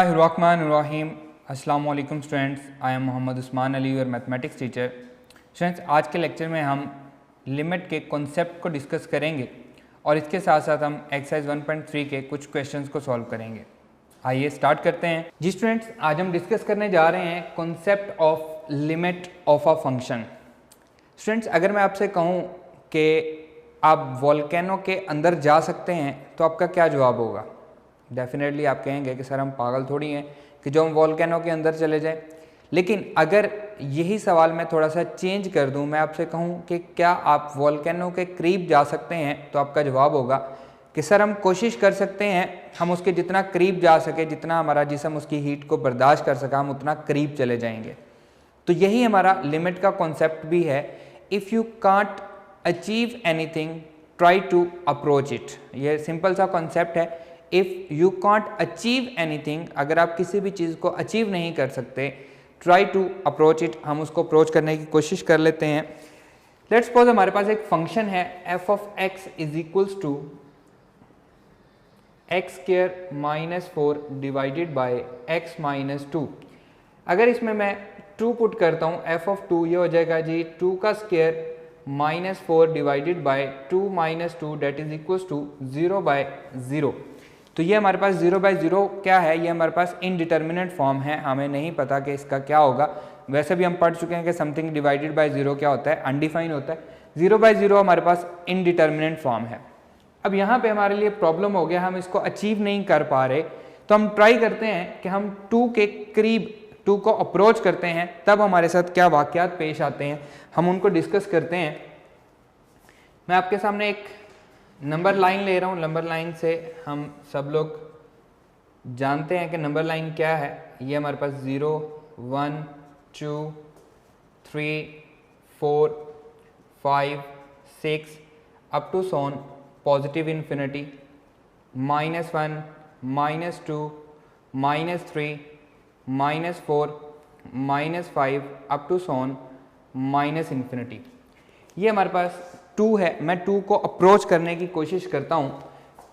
बिस्मिल्लाहिर्रहमानिर्रहीम। अस्सलाम वालेकुम students, I am Mohammad Usman Ali, your mathematics teacher. Students, आज के लेक्चर में हम लिमिट के कॉन्सेप्ट को डिस्कस करेंगे और इसके साथ साथ हम एक्सरसाइज 1.3 के कुछ क्वेश्चंस को सॉल्व करेंगे। आइए स्टार्ट करते हैं। जी स्टूडेंट्स, आज हम डिस्कस करने जा रहे हैं concept of limit of a function. Students, अगर मैं आपसे कहूँ कि आप वोल्केनो के अंदर जा सकते हैं तो आपका क्या जवाब होगा? डेफिनेटली आप कहेंगे कि सर हम पागल थोड़ी हैं कि जो हम वोल्केनो के अंदर चले जाएं। लेकिन अगर यही सवाल मैं थोड़ा सा चेंज कर दूं, मैं आपसे कहूं कि क्या आप वोल्केनो के करीब जा सकते हैं, तो आपका जवाब होगा कि सर हम कोशिश कर सकते हैं, हम उसके जितना करीब जा सके, जितना हमारा जिस्म उसकी हीट को बर्दाश्त कर सका, हम उतना करीब चले जाएंगे। तो यही हमारा लिमिट का कॉन्सेप्ट भी है। If you can't achieve anything try to approach it. ये सिंपल सा कॉन्सेप्ट है। If you can't achieve anything, अगर आप किसी भी चीज़ को अचीव नहीं कर सकते, ट्राई टू अप्रोच इट, हम उसको अप्रोच करने की कोशिश कर लेते हैं। लेट्स सपोज हमारे पास एक फंक्शन है F of X is equals to X square minus 4 divided by X minus 2। अगर इसमें मैं 2 पुट करता हूँ, एफ ऑफ 2 ये हो जाएगा जी 2 का square minus 4 divided by 2 minus 2 that is equals to 0/0। तो ये हमारे पास 0/0 क्या है? ये हमारे पास इनडिटर्मिनेट फॉर्म है, हमें नहीं पता कि इसका क्या होगा। वैसे भी हम पढ़ चुके हैं कि समथिंग डिवाइडेड बाय 0 क्या होता है? अनडिफाइन होता है। 0/0 हमारे पास इनडिटर्मिनेट फॉर्म है। अब यहाँ पे हमारे लिए प्रॉब्लम हो गया, हम इसको अचीव नहीं कर पा रहे, तो हम ट्राई करते हैं कि हम 2 के करीब 2 को अप्रोच करते हैं, तब हमारे साथ क्या वाक़यात पेश आते हैं, हम उनको डिस्कस करते हैं। मैं आपके सामने एक नंबर लाइन ले रहा हूँ। नंबर लाइन से हम सब लोग जानते हैं कि नंबर लाइन क्या है। ये हमारे पास 0, 1, 2, 3, 4, 5, 6 up to so on positive infinity, -1, -2, -3, -4, -5 up to so on minus infinity. ये हमारे पास 2 है। मैं 2 को अप्रोच करने की कोशिश करता हूँ,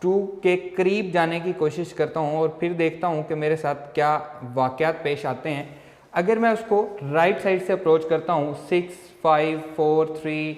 2 के करीब जाने की कोशिश करता हूँ और फिर देखता हूँ कि मेरे साथ क्या वाक़यात पेश आते हैं। अगर मैं उसको राइट साइड से अप्रोच करता हूँ 6, 5, 4, 3,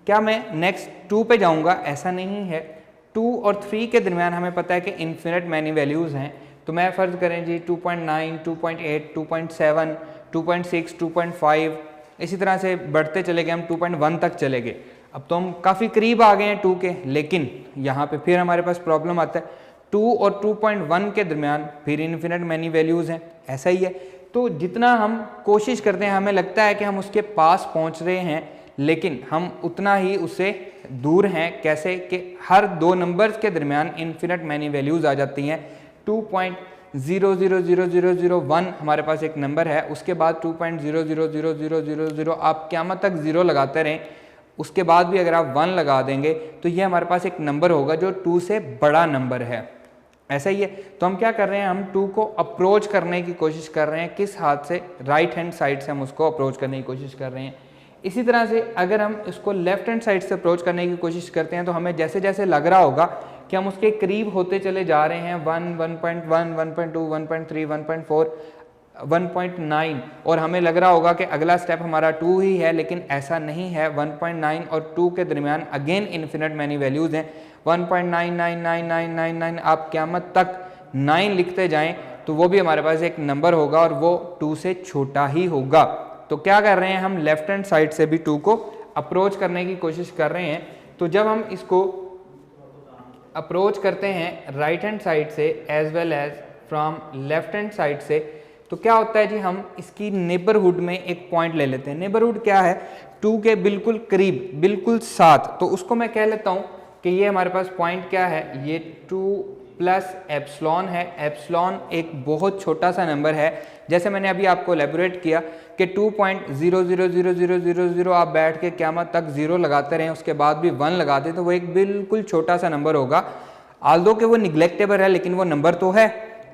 क्या मैं नेक्स्ट 2 पे जाऊँगा? ऐसा नहीं है। 2 और 3 के दरमियान हमें पता है कि इन्फिनिट मैनी वैल्यूज़ हैं। तो मैं फ़र्ज़ करें जी 2.9, 2.8, 2.7, 2.6, 2.5 इसी तरह से बढ़ते चले गए, हम 2.1 तक चले गए। अब तो हम काफ़ी करीब आ गए हैं 2 के, लेकिन यहाँ पे फिर हमारे पास प्रॉब्लम आता है। 2 और 2.1 के दरमियान फिर इन्फिनिट मैनी वैल्यूज़ हैं, ऐसा ही है। तो जितना हम कोशिश करते हैं, हमें लगता है कि हम उसके पास पहुँच रहे हैं, लेकिन हम उतना ही उससे दूर हैं। कैसे कि हर 2 नंबर्स के दरमियान इन्फिनिट मैनी वैल्यूज़ आ जाती हैं। 2.000001 हमारे पास एक नंबर है, उसके बाद 2.000000 आप क़यामत तक 0 लगाते रहें, उसके बाद भी अगर आप 1 लगा देंगे तो ये हमारे पास एक नंबर होगा जो 2 से बड़ा नंबर है। ऐसा ही है। तो हम क्या कर रहे हैं, हम 2 को अप्रोच करने की कोशिश कर रहे हैं। किस हाथ से? राइट हैंड साइड से हम उसको अप्रोच करने की कोशिश कर रहे हैं। इसी तरह से अगर हम इसको लेफ्ट हैंड साइड से अप्रोच करने की कोशिश करते हैं तो हमें जैसे जैसे लग रहा होगा कि हम उसके करीब होते चले जा रहे हैं, 1, 1.1, 1.2, 1.3, 1.4, 1.9, और हमें लग रहा होगा कि अगला स्टेप हमारा 2 ही है, लेकिन ऐसा नहीं है। 1.9 और 2 के दरमियान अगेन इन्फिनिट मैनी वैल्यूज़ हैं। 1.9999999 आप क़यामत तक 9 लिखते जाएं तो वो भी हमारे पास एक नंबर होगा और वो 2 से छोटा ही होगा। तो क्या कर रहे हैं, हम लेफ्ट हैंड साइड से भी 2 को अप्रोच करने की कोशिश कर रहे हैं। तो जब हम इसको अप्रोच करते हैं राइट हैंड साइड से as well as from left hand side से, तो क्या होता है जी, हम इसकी नेबरहुड में एक पॉइंट ले लेते हैं। नेबरहुड क्या है? 2 के बिल्कुल करीब, बिल्कुल साथ। तो उसको मैं कह लेता हूँ कि ये हमारे पास पॉइंट क्या है, ये 2 प्लस एप्सिलॉन है। एप्सिलॉन एक बहुत छोटा सा नंबर है। जैसे मैंने अभी आपको एलेबोरेट किया कि 2.000000 आप बैठ के क़यामत तक 0 लगाते रहें, उसके बाद भी 1 लगा दें, तो वो एक बिल्कुल छोटा सा नंबर होगा। आल्दो कि वो निगलेक्टेबल है, लेकिन वो नंबर तो है।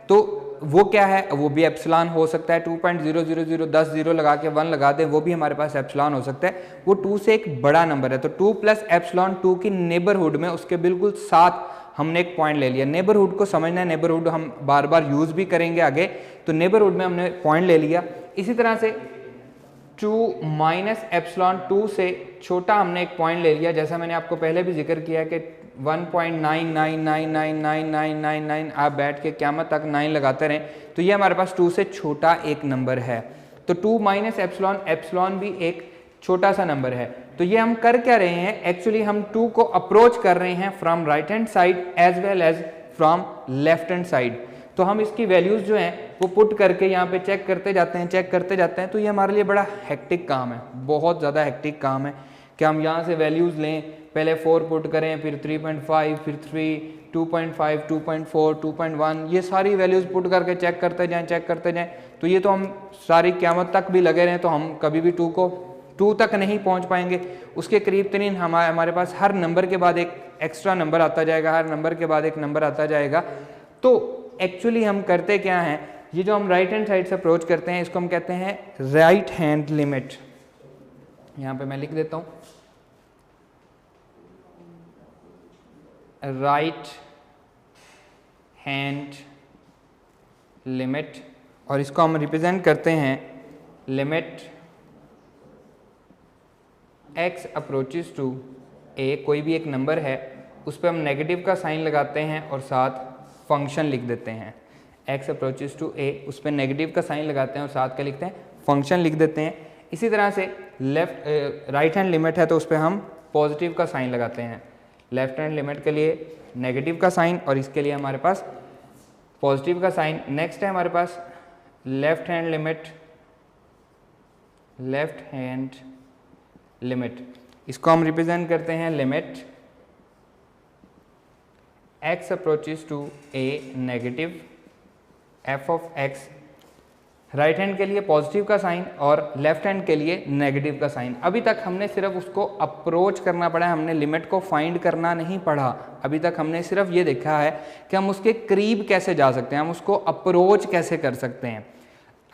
तो वो क्या है? वो भी एप्सिलॉन हो सकता है। 2.000 10 0 लगा के 1 लगा दें, वो भी हमारे पास एप्सिलॉन हो सकता है। वो 2 से एक बड़ा नंबर है। तो 2 प्लस एप्सिलॉन 2 की नेबरहुड में उसके बिल्कुल साथ हमने एक पॉइंट ले लिया। नेबरहुड को समझना है, नेबरहुड हम बार बार यूज भी करेंगे आगे, तो नेबरहुड में हमने पॉइंट ले लिया। इसी तरह से 2 माइनस एप्सिलॉन 2 से छोटा हमने एक पॉइंट ले लिया, जैसा मैंने आपको पहले भी जिक्र किया कि 1.99999999 आप बैठ के क़यामत तक 9 लगाते रहें, तो ये हमारे पास 2 से छोटा एक नंबर है। तो 2 माइनस एप्सिलॉन, एप्सिलॉन भी एक छोटा सा नंबर है। तो ये हम कर क्या रहे हैं, एक्चुअली हम 2 को अप्रोच कर रहे हैं from right hand side as well as from left hand side. तो हम इसकी वैल्यूज जो हैं वो पुट करके यहाँ पे चेक करते जाते हैं, चेक करते जाते हैं। तो ये हमारे लिए बड़ा हेक्टिक काम है, बहुत ज़्यादा हेक्टिक काम है कि हम यहाँ से वैल्यूज़ लें, पहले 4 पुट करें, फिर 3.5, फिर 3, 2.5, 2.4, 2.1, ये सारी वैल्यूज़ पुट करके चेक करते जाएं, चेक करते जाएं। तो ये तो हम सारी क़यामत तक भी लगे रहें तो हम कभी भी 2 तक नहीं पहुँच पाएंगे। उसके करीब तरीन हमारे पास हर नंबर के बाद एक एक्स्ट्रा नंबर आता जाएगा, हर नंबर के बाद एक नंबर आता जाएगा। तो एक्चुअली हम करते क्या हैं, ये जो हम राइट हैंड साइड से अप्रोच करते हैं इसको हम कहते हैं राइट हैंड लिमिट। यहाँ पे मैं लिख देता हूँ राइट हैंड लिमिट, और इसको हम रिप्रेजेंट करते हैं limit x approaches to a। कोई भी एक नंबर है उस पर हम नेगेटिव का साइन लगाते हैं और साथ फंक्शन लिख देते हैं। x अप्रोचेस टू a, उस पर नेगेटिव का साइन लगाते हैं और साथ क्या लिखते हैं, फंक्शन लिख देते हैं। इसी तरह से राइट हैंड लिमिट है तो उस पर हम पॉजिटिव का साइन लगाते हैं। लेफ्ट हैंड लिमिट के लिए नेगेटिव का साइन और इसके लिए हमारे पास पॉजिटिव का साइन। नेक्स्ट है हमारे पास left hand limit, left hand limit, इसको हम रिप्रेजेंट करते हैं limit x approaches to a negative f of x। Right hand के लिए पॉजिटिव का साइन और लेफ्ट हैंड के लिए नेगेटिव का साइन। अभी तक हमने सिर्फ उसको अप्रोच करना पड़ा है, हमने लिमिट को फाइंड करना नहीं पढ़ा। अभी तक हमने सिर्फ ये देखा है कि हम उसके करीब कैसे जा सकते हैं, हम उसको अप्रोच कैसे कर सकते हैं।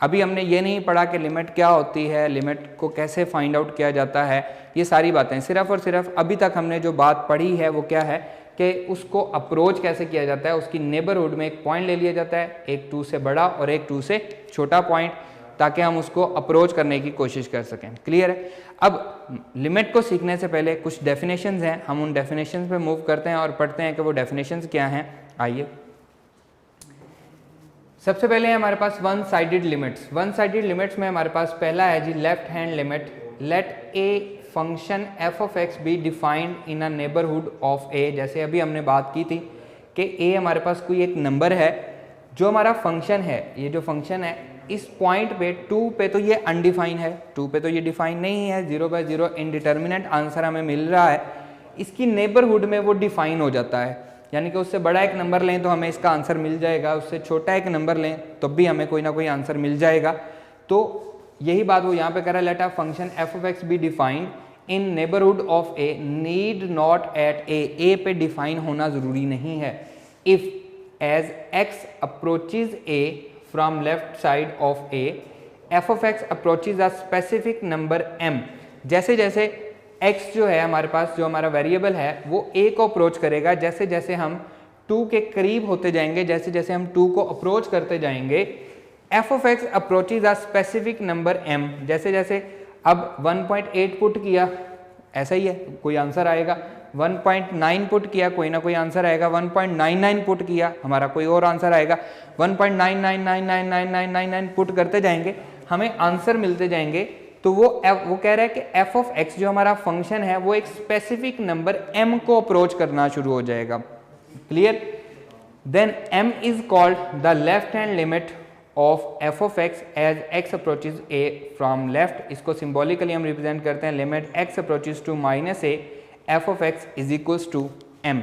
अभी हमने ये नहीं पढ़ा कि लिमिट क्या होती है, लिमिट को कैसे फाइंड आउट किया जाता है, ये सारी बातें। सिर्फ और सिर्फ अभी तक हमने जो बात पढ़ी है वो क्या है कि उसको अप्रोच कैसे किया जाता है। उसकी नेबरहुड में एक पॉइंट ले लिया जाता है, एक 2 से बड़ा और एक 2 से छोटा पॉइंट, ताकि हम उसको अप्रोच करने की कोशिश कर सकें। क्लियर है। अब लिमिट को सीखने से पहले कुछ डेफिनेशंस हैं, हम उन डेफिनेशंस पे मूव करते हैं और पढ़ते हैं कि वो डेफिनेशंस क्या हैं। आइए, सबसे पहले है हमारे पास one sided limits. One sided limits में हमारे पास पहला है जी left hand limit. Let a function f of x be defined in a neighbourhood of a। जैसे अभी हमने बात की थी कि a हमारे पास कोई एक नंबर है, जो हमारा फंक्शन है, ये जो फंक्शन है इस पॉइंट पे 2 पे तो ये अनडिफाइन है, 2 पे तो ये डिफाइन नहीं है, 0/0 इनडिटर्मिनेट आंसर हमें मिल रहा है। इसकी नेबरहुड में वो डिफाइन हो जाता है, यानी कि उससे बड़ा एक नंबर लें तो हमें इसका आंसर मिल जाएगा, उससे छोटा एक नंबर लें तो भी हमें कोई ना कोई आंसर मिल जाएगा। तो यही बात वो यहाँ पे कर रहा है, let a function f of x be defined in neighbourhood of a, need not at a पे डिफाइन होना जरूरी नहीं है। If as x approaches a from left side of a, f of x approaches a specific number m। जैसे जैसे x जो है हमारे पास, जो हमारा वेरिएबल है, वो a को अप्रोच करेगा, जैसे जैसे हम 2 के करीब होते जाएंगे, जैसे जैसे हम 2 को अप्रोच करते जाएंगे, f of x approaches a specific number m। जैसे जैसे अब 1.8 पुट किया, ऐसा ही है, कोई आंसर आएगा। 1.9 पुट किया, कोई ना कोई आंसर आएगा। 1.99 पुट किया, हमारा कोई और आंसर आएगा। 1.99999999 पुट करते जाएंगे, हमें आंसर मिलते जाएंगे। तो वो कह रहा है कि f ऑफ x जो हमारा फंक्शन है वो एक स्पेसिफिक नंबर m को अप्रोच करना शुरू हो जाएगा। Clear. Then m is called the left hand limit of f of x as x approaches a from left. इसको सिंबॉलिकली हम रिप्रेजेंट करते हैं limit x approaches to minus a, f of x is equals to m।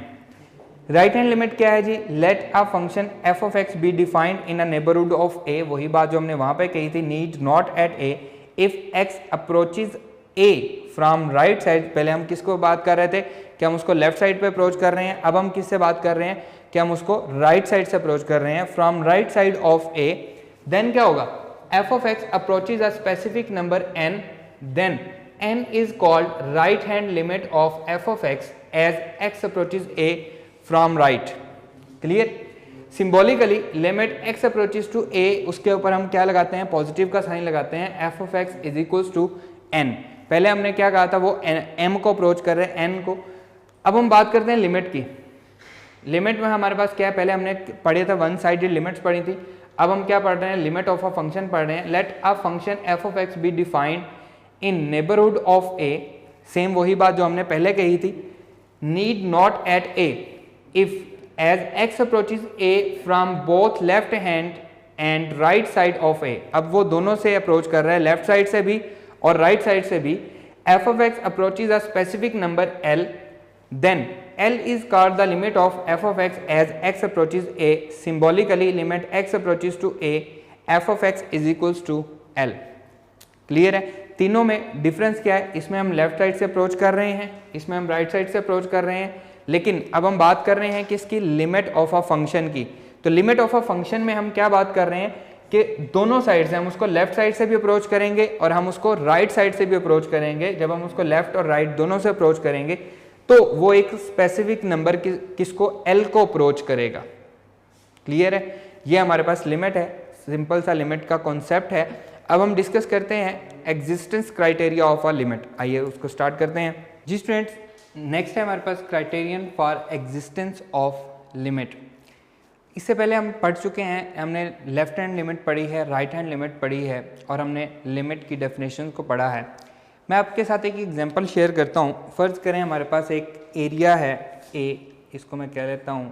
Right hand limit क्या है जी, let a function f of x be defined in a neighbourhood of a। वही बात जो हमने वहां पे कही थी, need not at a if x approaches a from right side. पहले हम किसको बात कर रहे थे कि हम उसको लेफ्ट साइड पे अप्रोच कर रहे हैं, अब हम किससे बात कर रहे हैं कि हम उसको राइट साइड से अप्रोच कर रहे हैं, from right side of a। Then क्या होगा, f of x approaches a specific number n, then n is called right hand limit of f of x as x approaches a from right. Clear. Symbolically limit x approaches to a, उसके ऊपर हम क्या लगाते हैं, positive का sign लगाते हैं, f of x is equals to n। पहले हमने क्या कहा था, वो m को अप्रोच कर रहे हैं, n को। अब हम बात करते हैं लिमिट की। लिमिट में हमारे पास क्या है, पहले हमने पढ़े थे वन साइडेड लिमिट्स पढ़ी थी, अब हम क्या पढ़ रहे हैं, लिमिट ऑफ अ फंक्शन पढ़ रहे हैं। Let a function f of x be defined in neighbourhood of a, same वही बात जो हमने पहले कही थी, need not at a if as x approaches a from both left hand and right side of a। अब वो दोनों से अप्रोच कर रहा है, लेफ्ट साइड से भी और राइट साइड से भी। f of x approaches a specific number l, then L is called the limit of f of x as x approaches a. Symbolically, limit x approaches to a, f of x is equals to L. Clear है। तीनों में difference क्या है, इसमें हम left side से approach कर रहे हैं, इसमें हम राइट साइड से अप्रोच कर रहे हैं, लेकिन अब हम बात कर रहे हैं किसकी, लिमिट ऑफ अ फंक्शन की। तो लिमिट ऑफ अ फंक्शन में हम क्या बात कर रहे हैं कि दोनों साइड से, हम उसको लेफ्ट साइड से भी अप्रोच करेंगे और हम उसको राइट साइड से भी अप्रोच करेंगे। जब हम उसको लेफ्ट और राइट दोनों से अप्रोच करेंगे तो वो एक स्पेसिफिक नंबर किसको, L को अप्रोच करेगा। क्लियर है। ये हमारे पास लिमिट है, सिंपल सा लिमिट का कॉन्सेप्ट है। अब हम डिस्कस करते हैं existence criteria of a limit. आइए उसको स्टार्ट करते हैं। जी स्टूडेंट्स, नेक्स्ट है हमारे पास criterion for existence of limit. इससे पहले हम पढ़ चुके हैं, हमने लेफ्ट हैंड लिमिट पढ़ी है, राइट हैंड लिमिट पढ़ी है और हमने लिमिट की डेफिनेशन को पढ़ा है। मैं आपके साथ एक एग्जांपल शेयर करता हूँ। फ़र्ज़ करें हमारे पास एक एरिया है A, इसको मैं कह लेता हूँ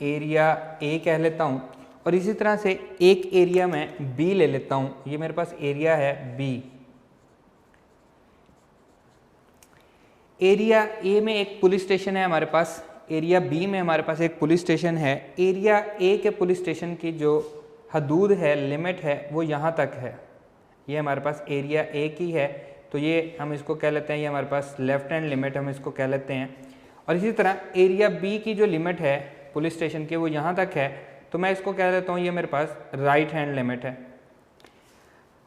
एरिया A कह लेता हूँ, और इसी तरह से एक एरिया मैं B ले लेता हूँ। ये मेरे पास एरिया है B। एरिया A में एक पुलिस स्टेशन है हमारे पास, एरिया B में हमारे पास एक पुलिस स्टेशन है। एरिया A के पुलिस स्टेशन की जो हदूद है, लिमिट है, वो यहाँ तक है। ये हमारे पास एरिया A की है, तो ये हम इसको कह लेते हैं, ये हमारे पास लेफ्ट हैंड लिमिट हम इसको कह लेते हैं। और इसी तरह एरिया B की जो लिमिट है पुलिस स्टेशन की, वो यहाँ तक है, तो मैं इसको कह देता हूँ ये मेरे पास राइट हैंड लिमिट है।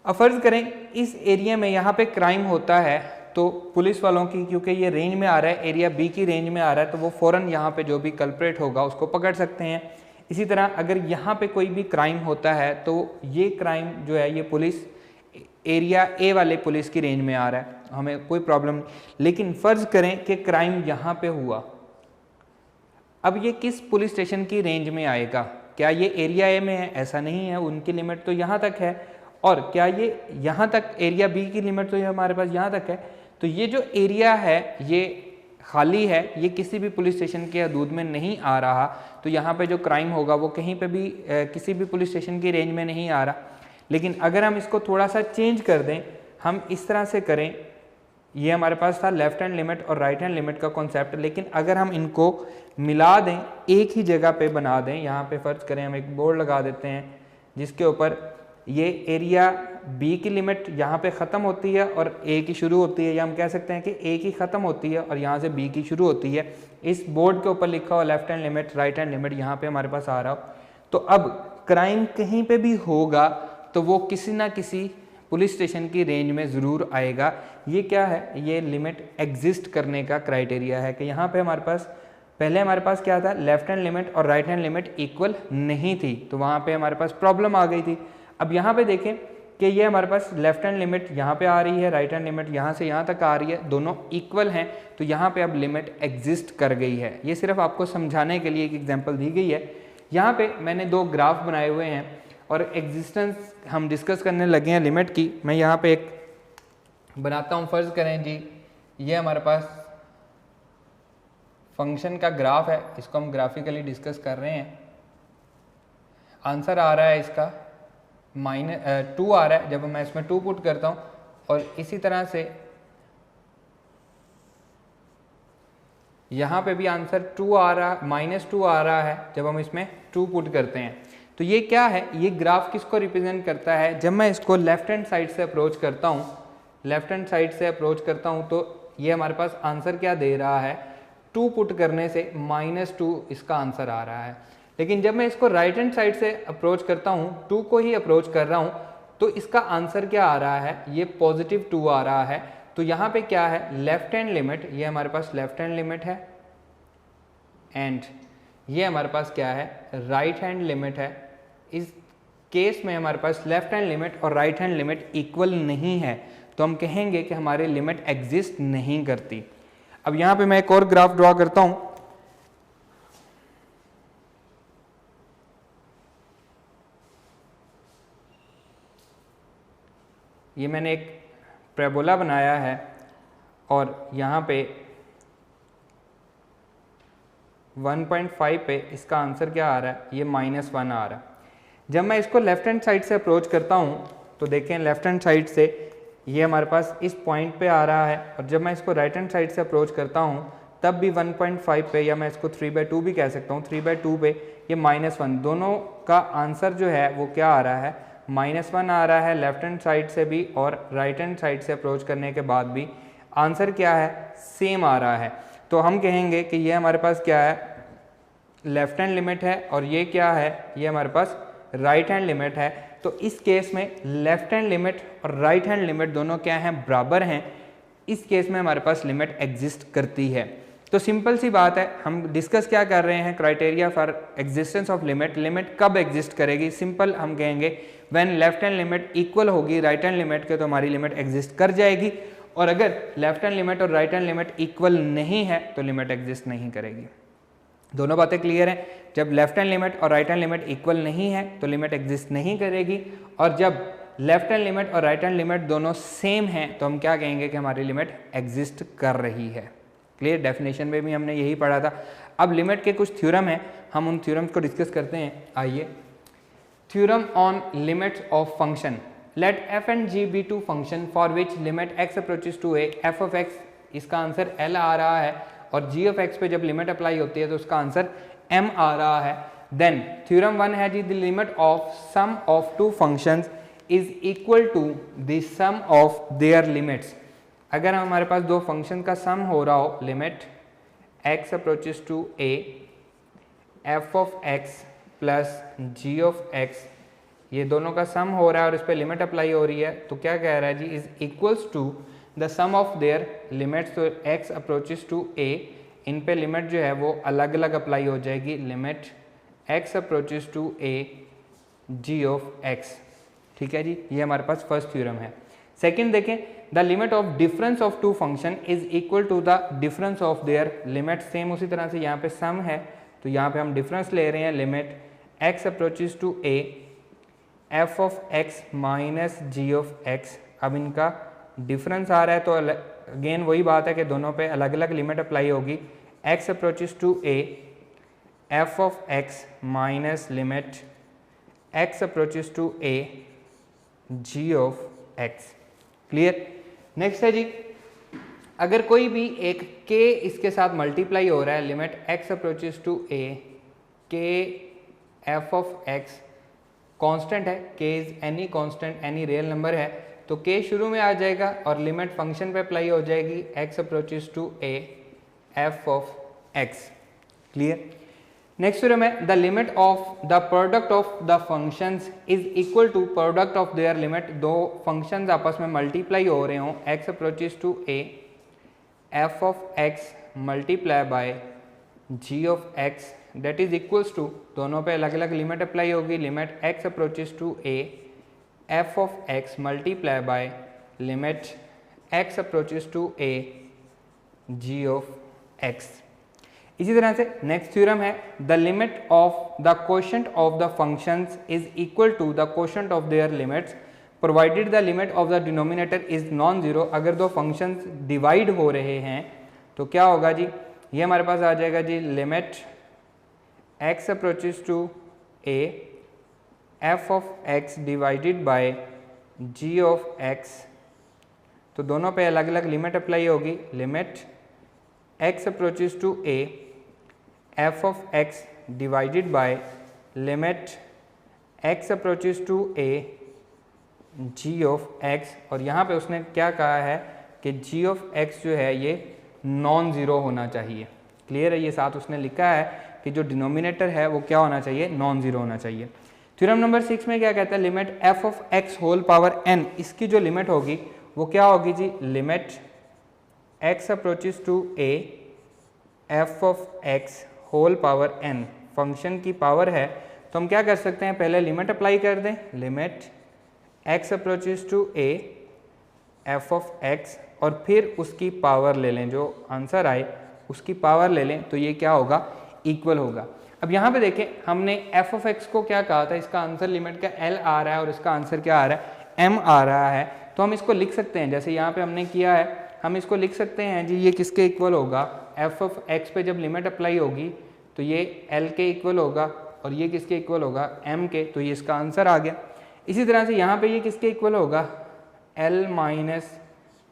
अब फ़र्ज़ करें इस एरिया में यहाँ पे क्राइम होता है, तो पुलिस वालों की, क्योंकि ये रेंज में आ रहा है, एरिया B की रेंज में आ रहा है, तो वो फ़ौरन यहाँ पे जो भी कल्प्रेट होगा उसको पकड़ सकते हैं। इसी तरह अगर यहाँ पे कोई भी क्राइम होता है तो ये क्राइम जो है ये पुलिस एरिया A वाले पुलिस की रेंज में आ रहा है, हमें कोई प्रॉब्लम नहीं। लेकिन फ़र्ज़ करें कि क्राइम यहाँ पे हुआ, अब ये किस पुलिस स्टेशन की रेंज में आएगा? क्या ये एरिया A में है? ऐसा नहीं है, उनकी लिमिट तो यहाँ तक है। और क्या ये यहाँ तक, एरिया B की लिमिट तो ये हमारे पास यहाँ तक है। तो ये जो एरिया है ये खाली है, ये किसी भी पुलिस स्टेशन के हदूद में नहीं आ रहा, तो यहाँ पे जो क्राइम होगा वो कहीं पे भी किसी भी पुलिस स्टेशन की रेंज में नहीं आ रहा। लेकिन अगर हम इसको थोड़ा सा चेंज कर दें, हम इस तरह से करें, ये हमारे पास था लेफ्ट हैंड लिमिट और राइट हैंड लिमिट का कॉन्सेप्ट, लेकिन अगर हम इनको मिला दें, एक ही जगह पे बना दें, यहाँ पे फ़र्ज़ करें हम एक बोर्ड लगा देते हैं जिसके ऊपर ये एरिया B की लिमिट यहाँ पे ख़त्म होती है और A की शुरू होती है, या हम कह सकते हैं कि A की ख़त्म होती है और यहाँ से B की शुरू होती है। इस बोर्ड के ऊपर लिखा हुआ left hand limit, right hand limit यहाँ पे हमारे पास आ रहा हो, तो अब क्राइम कहीं पे भी होगा तो वो किसी ना किसी पुलिस स्टेशन की रेंज में ज़रूर आएगा। ये क्या है, ये लिमिट एग्जिस्ट करने का क्राइटेरिया है कि यहाँ पे हमारे पास, पहले हमारे पास क्या था, लेफ्ट हैंड लिमिट और राइट हैंड लिमिट इक्वल नहीं थी, तो वहाँ पे हमारे पास प्रॉब्लम आ गई थी। अब यहाँ पे देखें कि ये हमारे पास लेफ्ट हैंड लिमिट यहाँ पे आ रही है, राइट हैंड लिमिट यहाँ से यहाँ तक आ रही है, दोनों इक्वल हैं, तो यहाँ पे अब लिमिट एग्जिस्ट कर गई है। ये सिर्फ आपको समझाने के लिए एक एग्जांपल दी गई है। यहाँ पे मैंने दो ग्राफ बनाए हुए हैं और एग्जिस्टेंस हम डिस्कस करने लगे हैं लिमिट की। मैं यहाँ पे एक बनाता हूँ, फ़र्ज़ करें जी ये हमारे पास फंक्शन का ग्राफ है, इसको हम ग्राफिकली डिस्कस कर रहे हैं। आंसर आ रहा है इसका -2 आ रहा है जब मैं इसमें 2 पुट करता हूँ, और इसी तरह से यहाँ पे भी आंसर 2 आ रहा, -2 आ रहा है जब हम इसमें 2 पुट करते हैं। तो ये क्या है, ये ग्राफ किसको रिप्रेजेंट करता है? जब मैं इसको लेफ्ट हैंड साइड से अप्रोच करता हूँ, लेफ्ट हैंड साइड से अप्रोच करता हूँ, तो ये हमारे पास आंसर क्या दे रहा है, 2 पुट करने से -2 इसका आंसर आ रहा है। लेकिन जब मैं इसको राइट हैंड साइड से अप्रोच करता हूँ, 2 को ही अप्रोच कर रहा हूँ, तो इसका आंसर क्या आ रहा है, ये +2 आ रहा है। तो यहाँ पे क्या है, लेफ्ट हैंड लिमिट, ये हमारे पास लेफ्ट हैंड लिमिट है, एंड ये हमारे पास क्या है, राइट हैंड लिमिट है। इस केस में हमारे पास लेफ्ट हैंड लिमिट और राइट हैंड लिमिट इक्वल नहीं है, तो हम कहेंगे कि हमारी लिमिट एग्जिस्ट नहीं करती। अब यहाँ पे मैं एक और ग्राफ ड्रॉ करता हूँ। ये मैंने एक पैराबोला बनाया है और यहाँ पे 1.5 पे इसका आंसर क्या आ रहा है, ये -1 आ रहा है। जब मैं इसको लेफ्ट हैंड साइड से अप्रोच करता हूँ तो देखें लेफ्ट हैंड साइड से ये हमारे पास इस पॉइंट पे आ रहा है, और जब मैं इसको राइट हैंड साइड से अप्रोच करता हूँ तब भी 1.5 पे, या मैं इसको 3/2 भी कह सकता हूँ, 3/2 पे ये -1, दोनों का आंसर जो है वो क्या आ रहा है, -1 आ रहा है लेफ्ट हैंड साइड से भी और राइट हैंड साइड से अप्रोच करने के बाद भी आंसर क्या है, सेम आ रहा है। तो हम कहेंगे कि ये हमारे पास क्या है, लेफ्ट हैंड लिमिट है, और ये क्या है, ये हमारे पास राइट हैंड लिमिट है। तो इस केस में लेफ्ट हैंड लिमिट और राइट हैंड लिमिट दोनों क्या हैं, बराबर हैं। इस केस में हमारे पास लिमिट एग्जिस्ट करती है। तो सिंपल सी बात है, हम डिस्कस क्या कर रहे हैं, criteria for existence of limit, limit कब एग्जिस्ट करेगी। सिंपल हम कहेंगे when left hand limit equal होगी राइट हैंड लिमिट के, तो हमारी लिमिट एग्जिस्ट कर जाएगी, और अगर लेफ्ट हैंड लिमिट और राइट हैंड लिमिट इक्वल नहीं है तो लिमिट एग्जिस्ट नहीं करेगी। दोनों बातें क्लियर हैं। जब लेफ्ट हैंड लिमिट और राइट हैंड लिमिट इक्वल नहीं है तो लिमिट एग्जिस्ट नहीं करेगी, और जब लेफ्ट हैंड लिमिट और राइट हैंड लिमिट दोनों सेम हैं तो हम क्या कहेंगे कि हमारी लिमिट एग्जिस्ट कर रही है। क्लियर, डेफिनेशन में भी हमने यही पढ़ा था। अब लिमिट के कुछ थ्योरम हैं, हम उन थ्योरम्स को डिस्कस करते हैं। आइए, theorem on limits of function. Let f and g be two function for which limit x approaches to a, f of x, इसका आंसर L आ रहा है, और g ऑफ x पे जब लिमिट अप्लाई होती है तो उसका आंसर m आ रहा है। देन थ्योरम 1 है जी, the limit of sum of two functions is equal to the sum of their limits. अगर हमारे पास दो फंक्शन का सम हो रहा हो, limit x approaches to a, f of x plus g of x, ये दोनों का सम हो रहा है और इस पर लिमिट अप्लाई हो रही है, तो क्या कह रहा है जी, is equals to the sum of their limits. तो x अप्रोचेस टू a, इन पे लिमिट जो है वो अलग अलग अप्लाई हो जाएगी, limit x approaches to a g of x। ठीक है जी, ये हमारे पास फर्स्ट थ्योरम है। सेकंड देखें, the limit of difference of two function is equal to the difference of their limit. Same उसी तरह से यहाँ पे सम है तो यहाँ पे हम डिफरेंस ले रहे हैं, limit x approaches to a f of x minus g of x। अब इनका डिफरेंस आ रहा है तो अगेन वही बात है कि दोनों पे अलग अलग लिमिट अप्लाई होगी, x approaches to a f of x minus limit x approaches to a g of x। Clear. Next है जी, अगर कोई भी एक k इसके साथ मल्टीप्लाई हो रहा है, limit x approaches to a k f of x, constant है, k is any constant, any real number है, तो k शुरू में आ जाएगा और लिमिट फंक्शन पे अप्लाई हो जाएगी, x approaches to a f of x। Clear. Next theorem है, the limit of the product of the functions is equal to product of their limit. दो फंक्शंस आपस में मल्टीप्लाई हो रहे हों, x approaches to a f of x multiply by g of x, that is equals to, दोनों पे अलग अलग लिमिट अप्लाई होगी, limit x approaches to a f of x multiply bye limit x approaches to a g of x। इसी तरह से next theorem है, the limit of the quotient of the functions is equal to the quotient of their limits provided the limit of the denominator is non zero. अगर दो functions divide हो रहे हैं तो क्या होगा जी, ये हमारे पास आ जाएगा जी, limit x approaches to a f of x divided by g of x। तो दोनों पे अलग अलग लिमिट अप्लाई होगी, limit x approaches to a f of x divided by limit x approaches to a g of x। और यहाँ पे उसने क्या कहा है कि g ऑफ x जो है ये नॉन ज़ीरो होना चाहिए। क्लियर है, ये साथ उसने लिखा है कि जो डिनोमिनेटर है वो क्या होना चाहिए, नॉन ज़ीरो होना चाहिए। थ्योरम नंबर 6 में क्या कहता है, limit f of x whole power n, इसकी जो लिमिट होगी वो क्या होगी जी, limit x approaches to a f of x whole power n function की पावर है, तो हम क्या कर सकते हैं, पहले लिमिट अप्लाई कर दें, limit x approaches to a f of x, और फिर उसकी पावर ले लें, जो आंसर आए उसकी पावर ले लें, तो ये क्या होगा, इक्वल होगा। अब यहाँ पे देखें, हमने f ऑफ x को क्या कहा था, इसका आंसर लिमिट का l आ रहा है और इसका आंसर क्या आ रहा है, m आ रहा है, तो हम इसको लिख सकते हैं, जैसे यहाँ पे हमने किया है, हम इसको लिख सकते हैं जी, ये किसके इक्वल होगा, f ऑफ x पे जब लिमिट अप्लाई होगी तो ये l के इक्वल होगा, और ये किसके इक्वल होगा, m के, तो ये इसका आंसर आ गया। इसी तरह से यहाँ पे ये किसके इक्वल होगा, l माइनस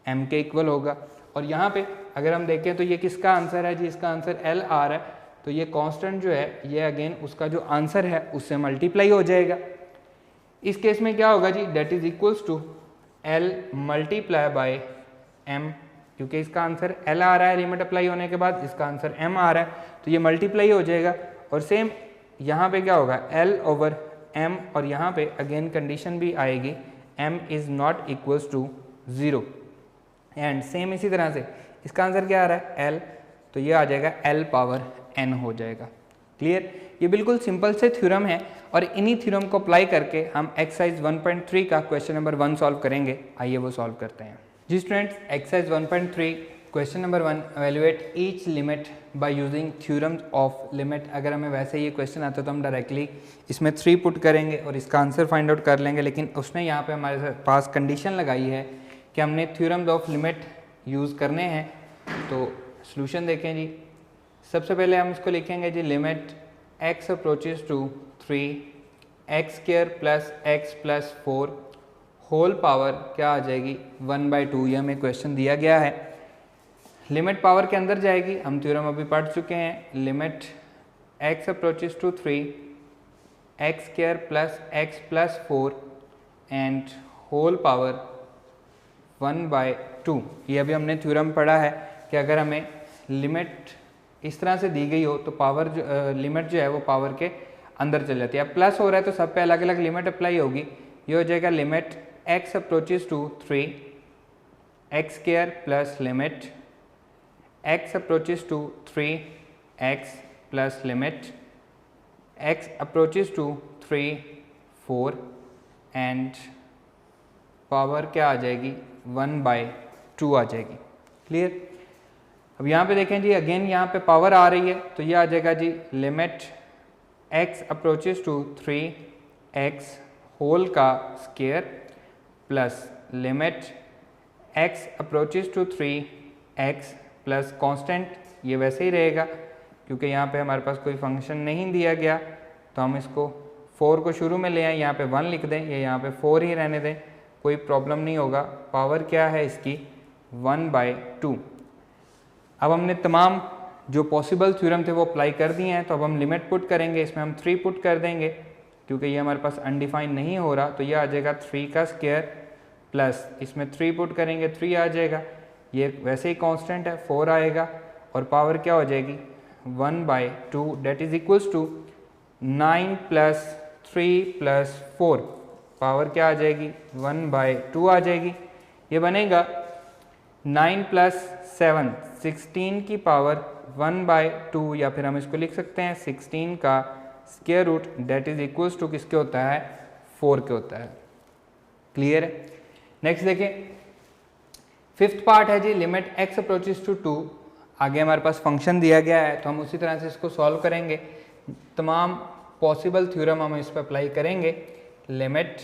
m के इक्वल होगा, और यहाँ पे अगर हम देखें तो ये किसका आंसर है जी, इसका आंसर l आ रहा है, तो ये कांस्टेंट जो है ये अगेन उसका जो आंसर है उससे मल्टीप्लाई हो जाएगा। इस केस में क्या होगा जी, that is equals to l multiply by m, क्योंकि इसका आंसर l आ रहा है लिमिट अप्लाई होने के बाद, इसका आंसर m आ रहा है, तो ये मल्टीप्लाई हो जाएगा। और सेम यहाँ पे क्या होगा, l ओवर m, और यहाँ पे अगेन कंडीशन भी आएगी, m is not equals to 0, and same इसी तरह से इसका आंसर क्या आ रहा है, l, तो ये आ जाएगा l पावर n हो जाएगा। क्लियर, ये बिल्कुल सिंपल से थ्योरम है, और इन्हीं थ्योरम को अप्लाई करके हम एक्सरसाइज 1.3 का क्वेश्चन नंबर 1 सॉल्व करेंगे। आइए वो सॉल्व करते हैं जी students. Exercise 1.3 question number 1, evaluate each limit by using theorems of limit. अगर हमें वैसे ये क्वेश्चन आता तो हम डायरेक्टली इसमें 3 पुट करेंगे और इसका आंसर फाइंड आउट कर लेंगे, लेकिन उसने यहाँ पे हमारे पास कंडीशन लगाई है कि हमने थ्योरम्स ऑफ लिमिट यूज़ करने हैं। तो सॉल्यूशन देखें जी, सबसे पहले हम इसको लिखेंगे जी, limit x approaches to 3x square plus x plus 4 whole power क्या आ जाएगी, 1/2। ये हमें क्वेश्चन दिया गया है। लिमिट पावर के अंदर जाएगी, हम थ्योरम अभी पढ़ चुके हैं, limit x approaches to 3x square plus x plus 4 and whole power 1/2। ये अभी हमने थ्योरम पढ़ा है कि अगर हमें लिमिट इस तरह से दी गई हो तो पावर लिमिट जो है वो पावर के अंदर चल जाती है। अब प्लस हो रहा है तो सब पे अलग अलग लिमिट अप्लाई होगी। ये हो जाएगा limit x approaches to 3x square plus limit x approaches to 3x plus limit x approaches to 3 4 and power क्या आ जाएगी, 1/2 आ जाएगी। क्लियर। अब यहाँ पे देखें जी, अगेन यहाँ पे पावर आ रही है, तो ये आ जाएगा जी, limit x approaches to 3x whole का square plus limit x approaches to 3x plus constant, ये वैसे ही रहेगा क्योंकि यहाँ पे हमारे पास कोई फंक्शन नहीं दिया गया, तो हम इसको 4 को शुरू में ले आए, यहाँ पे 1 लिख दें, या यहाँ पे 4 ही रहने दें, कोई प्रॉब्लम नहीं होगा। पावर क्या है इसकी, 1/2। अब हमने तमाम जो पॉसिबल थ्योरम थे वो अप्लाई कर दिए हैं, तो अब हम लिमिट पुट करेंगे, इसमें हम 3 पुट कर देंगे क्योंकि ये हमारे पास अनडिफाइंड नहीं हो रहा, तो ये आ जाएगा 3 का स्क्वायर प्लस इसमें 3 पुट करेंगे 3 आ जाएगा, ये वैसे ही कांस्टेंट है 4 आएगा, और पावर क्या हो जाएगी 1/2, that is equals to 9 plus 3 plus 4, power क्या आ जाएगी 1/2 आ जाएगी। ये बनेगा 9 प्लस 7 16 की पावर 1/2, या फिर हम इसको लिख सकते हैं 16 का square root, that is equals to किसके होता है, 4 के होता है। क्लियर है। नेक्स्ट देखें, फिफ्थ पार्ट है जी, लिमिट x अप्रोचेस टू 2। आगे हमारे पास फंक्शन दिया गया है, तो हम उसी तरह से इसको सॉल्व करेंगे, तमाम पॉसिबल थ्योरम हम इस पर अप्लाई करेंगे। Limit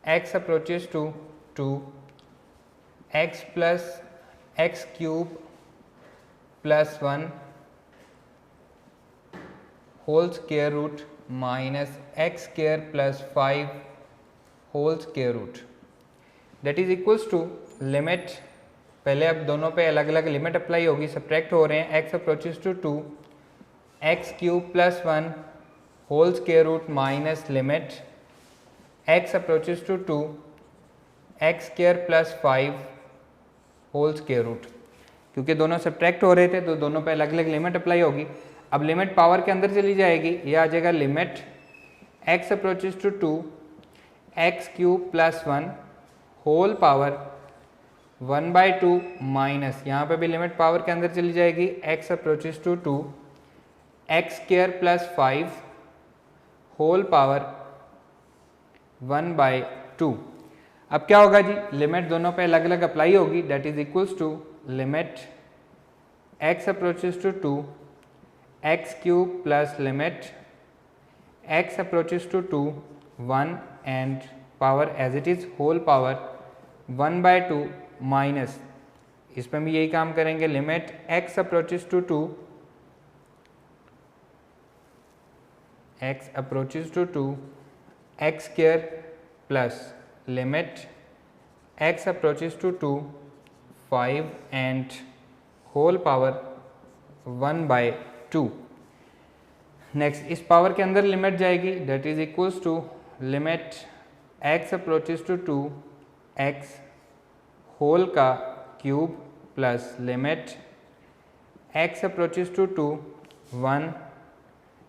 x approaches to 2x plus x cube plus 1 whole square root minus x square plus 5 whole square root, that is equals to limit, पहले अब दोनों पे अलग अलग लिमिट अप्लाई होगी, सब्ट्रैक्ट हो रहे हैं, x approaches to 2 x cube plus 1 whole square root minus limit x approaches to 2 x square plus 5 whole square root. क्योंकि दोनों सब्ट्रैक्ट हो रहे थे तो दोनों पे अलग अलग लिमिट अप्लाई होगी। अब लिमिट पावर के अंदर चली जाएगी, ये आ जाएगा limit x approaches to 2 x cube plus 1 whole power 1/2 minus, यहाँ पे भी लिमिट पावर के अंदर चली जाएगी, x approaches to 2 x square plus 5 whole power 1/2। अब क्या होगा जी, लिमिट दोनों पे अलग अलग अप्लाई होगी, that is equals to limit x approaches to 2 x cube plus limit x approaches to 2 1 and power as it is whole power 1/2 minus, इसमें भी यही काम करेंगे, limit x approaches to 2 x approaches to 2 x square plus limit x approaches to 2 5 and whole power 1/2। Next इस power के अंदर limit जाएगी, that is equals to limit x approaches to 2 x whole का cube plus limit x approaches to 2 1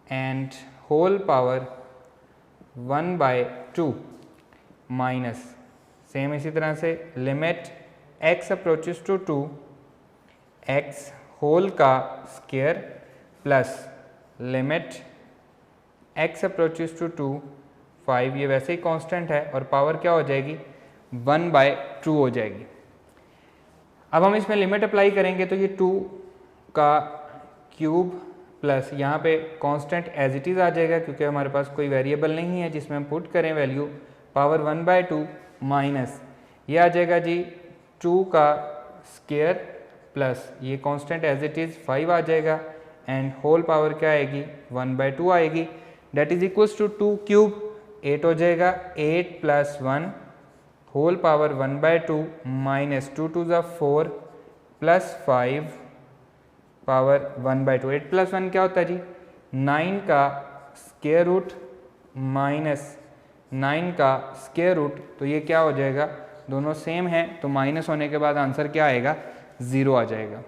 and whole power 1/2 minus, same इसी तरह से limit x approaches to 2 x whole का square plus limit x approaches to 2 5, ये वैसे ही constant है और power क्या हो जाएगी 1/2 हो जाएगी। अब हम इसमें लिमिट अप्लाई करेंगे तो ये 2 का क्यूब प्लस यहाँ पे कांस्टेंट एज इट इज़ आ जाएगा क्योंकि हमारे पास कोई वेरिएबल नहीं है जिसमें हम पुट करें वैल्यू, पावर 1/2 माइनस ये आ जाएगा जी 2 का स्क्वायर प्लस ये कांस्टेंट एज इट इज़ 5 आ जाएगा एंड होल पावर क्या आएगी 1/2 आएगी, that is equals to 2 cube 8 हो जाएगा, 8 प्लस 1 होल पावर 1/2 माइनस 2 2 ज़ा 4 प्लस 5 पावर 1/2। 8 प्लस 1 क्या होता है जी 9 का स्क्वायर रूट माइनस 9 का स्क्वायर रूट, तो ये क्या हो जाएगा, दोनों सेम है तो माइनस होने के बाद आंसर क्या आएगा 0 आ जाएगा।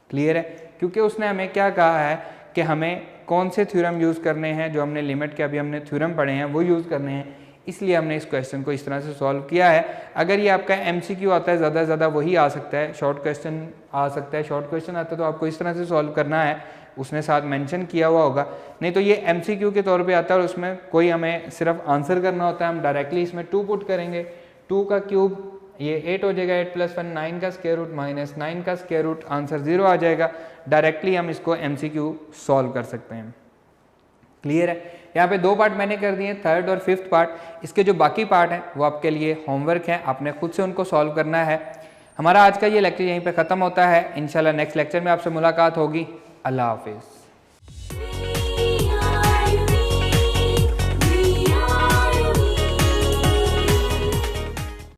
क्लियर है, क्योंकि उसने हमें क्या कहा है कि हमें कौन से थ्योरम यूज़ करने हैं, जो हमने लिमिट के अभी हमने थ्योरम पढ़े हैं वो यूज़ करने हैं, इसलिए हमने इस क्वेश्चन को इस तरह से सॉल्व किया है। अगर ये आपका MCQ आता है ज़्यादा से ज़्यादा वही आ सकता है, शॉर्ट क्वेश्चन आ सकता है, शॉर्ट क्वेश्चन आता है तो आपको इस तरह से सॉल्व करना है, उसने साथ मेंशन किया हुआ होगा, नहीं तो ये MCQ के तौर पे आता है और उसमें कोई हमें सिर्फ आंसर करना होता है, हम डायरेक्टली इसमें 2 पुट करेंगे, 2 का क्यूब ये 8 हो जाएगा, 8 प्लस 1 9 का स्क्वायर रूट माइनस 9 का स्क्वायर रूट, आंसर 0 आ जाएगा। डायरेक्टली हम इसको MCQ सॉल्व कर सकते हैं। क्लियर है, यहाँ पे 2 पार्ट मैंने कर दिए, 3rd और 5th पार्ट, इसके जो बाकी पार्ट हैं वो आपके लिए होमवर्क है, आपने खुद से उनको सॉल्व करना है। हमारा आज का ये लेक्चर यहीं पे ख़त्म होता है, इंशाल्लाह नेक्स्ट लेक्चर में आपसे मुलाकात होगी। अल्लाह हाफिज़।